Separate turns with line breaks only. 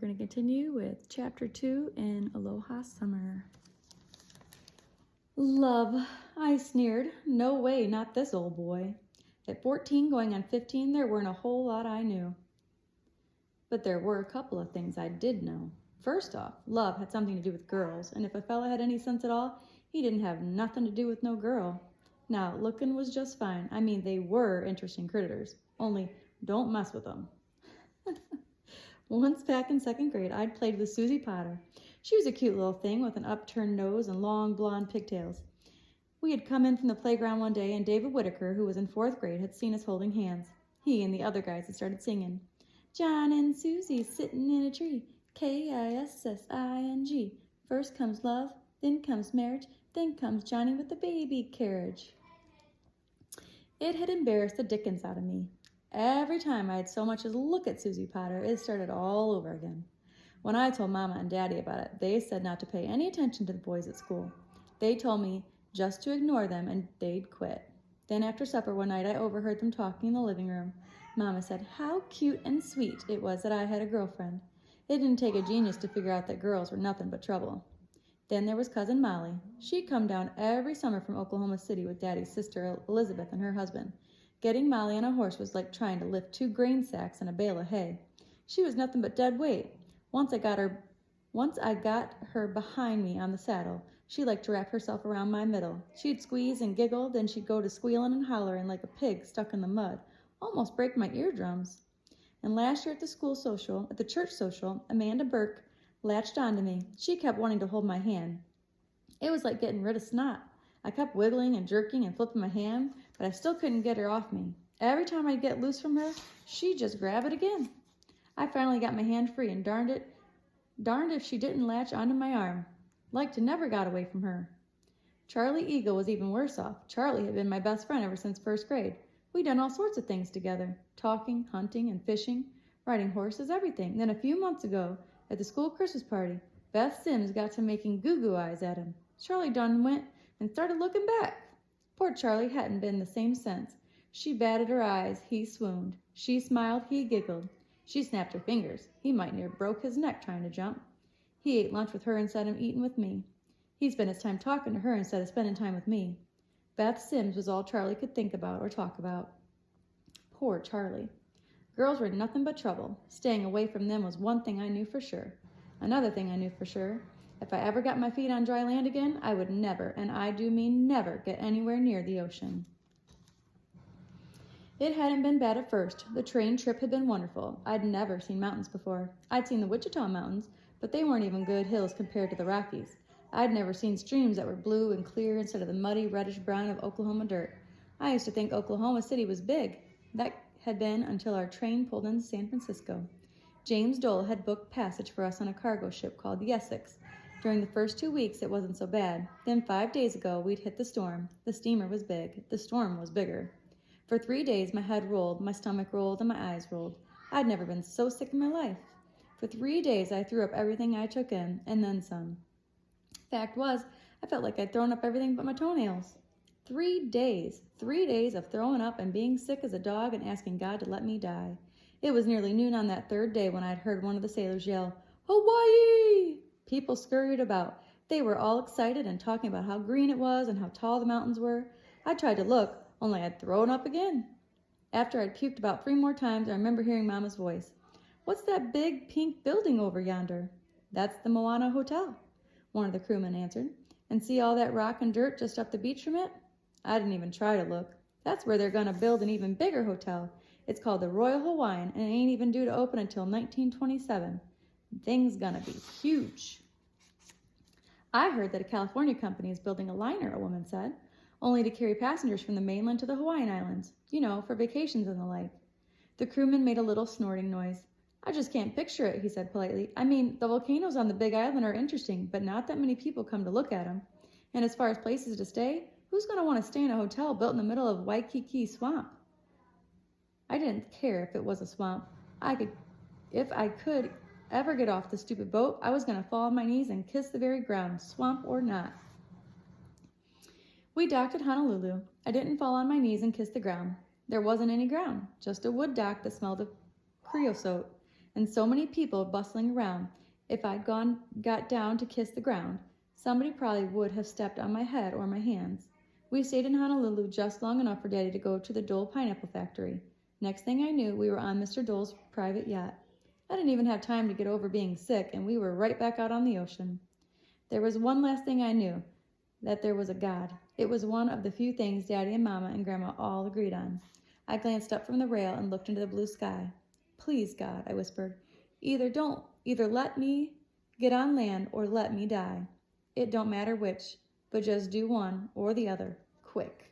going to continue with Chapter 2 in Aloha Summer. Love, I sneered. No way, not this old boy. At 14 going on 15, there weren't a whole lot I knew. But there were a couple of things I did know. First off, love had something to do with girls, and if a fella had any sense at all, he didn't have nothing to do with no girl. Now, looking was just fine. I mean, they were interesting critters. Only, don't mess with them. Once back in 2nd grade, I'd played with Susie Potter. She was a cute little thing with an upturned nose and long blonde pigtails. We had come in from the playground one day, and David Whitaker, who was in 4th grade, had seen us holding hands. He and the other guys had started singing. John and Susie sitting in a tree, Kissing. First comes love, then comes marriage, then comes Johnny with the baby carriage. It had embarrassed the dickens out of me. Every time I had so much as look at Susie Potter, it started all over again. When I told Mama and Daddy about it, they said not to pay any attention to the boys at school. They told me just to ignore them and they'd quit. Then after supper one night, I overheard them talking in the living room. Mama said how cute and sweet it was that I had a girlfriend. It didn't take a genius to figure out that girls were nothing but trouble. Then there was Cousin Molly. She'd come down every summer from Oklahoma City with Daddy's sister Elizabeth and her husband. Getting Molly on a horse was like trying to lift 2 grain sacks and a bale of hay. She was nothing but dead weight. Once I got her behind me on the saddle, she liked to wrap herself around my middle. She'd squeeze and giggle, then she'd go to squealing and hollering like a pig stuck in the mud, almost break my eardrums. And last year at the church social, Amanda Burke latched onto me. She kept wanting to hold my hand. It was like getting rid of snot. I kept wiggling and jerking and flipping my hand, but I still couldn't get her off me. Every time I'd get loose from her, she'd just grab it again. I finally got my hand free, and darned if she didn't latch onto my arm. Like to never got away from her. Charlie Eagle was even worse off. Charlie had been my best friend ever since 1st grade. We'd done all sorts of things together, talking, hunting, and fishing, riding horses, everything. Then a few months ago, at the school Christmas party, Beth Sims got to making goo-goo eyes at him. Charlie done went and started looking back. Poor Charlie hadn't been the same since. She batted her eyes, he swooned. She smiled, he giggled. She snapped her fingers. He might near broke his neck trying to jump. He ate lunch with her instead of eating with me. He spent his time talking to her instead of spending time with me. Beth Sims was all Charlie could think about or talk about. Poor Charlie. Girls were nothing but trouble. Staying away from them was one thing I knew for sure. Another thing I knew for sure. If I ever got my feet on dry land again, I would never, and I do mean never, get anywhere near the ocean. It hadn't been bad at first. The train trip had been wonderful. I'd never seen mountains before. I'd seen the Wichita Mountains, but they weren't even good hills compared to the Rockies. I'd never seen streams that were blue and clear instead of the muddy, reddish brown of Oklahoma dirt. I used to think Oklahoma City was big. That had been until our train pulled into San Francisco. James Dole had booked passage for us on a cargo ship called the Essex. During the first 2 weeks, it wasn't so bad. Then 5 days ago, we'd hit the storm. The steamer was big. The storm was bigger. For 3 days, my head rolled, my stomach rolled, and my eyes rolled. I'd never been so sick in my life. For 3 days, I threw up everything I took in, and then some. Fact was, I felt like I'd thrown up everything but my toenails. 3 days. 3 days of throwing up and being sick as a dog and asking God to let me die. It was nearly noon on that 3rd day when I'd heard one of the sailors yell, "Hawaii!" People scurried about. They were all excited and talking about how green it was and how tall the mountains were. I tried to look, only I'd thrown up again. After I'd puked about 3 more times, I remember hearing Mama's voice. "What's that big pink building over yonder?" "That's the Moana Hotel," one of the crewmen answered. "And see all that rock and dirt just up the beach from it?" I didn't even try to look. "That's where they're going to build an even bigger hotel. It's called the Royal Hawaiian, and it ain't even due to open until 1927. Thing's gonna be huge." "I heard that a California company is building a liner," a woman said, "only to carry passengers from the mainland to the Hawaiian Islands, for vacations and the like." The crewman made a little snorting noise. "I just can't picture it," he said politely. "I mean, the volcanoes on the Big Island are interesting, but not that many people come to look at them. And as far as places to stay, who's going to want to stay in a hotel built in the middle of Waikiki Swamp?" I didn't care if it was a swamp. If I could ever get off the stupid boat, I was going to fall on my knees and kiss the very ground, swamp or not. We docked at Honolulu. I didn't fall on my knees and kiss the ground. There wasn't any ground, just a wood dock that smelled of creosote. and so many people bustling around. If I'd got down to kiss the ground, somebody probably would have stepped on my head or my hands. We stayed in Honolulu just long enough for Daddy to go to the Dole Pineapple Factory. Next thing I knew, we were on Mr. Dole's private yacht. I didn't even have time to get over being sick, and we were right back out on the ocean. There was one last thing I knew, that there was a God. It was one of the few things Daddy and Mama and Grandma all agreed on. I glanced up from the rail and looked into the blue sky. Please, God, I whispered, either let me get on land or let me die. It don't matter which, but just do one or the other, quick.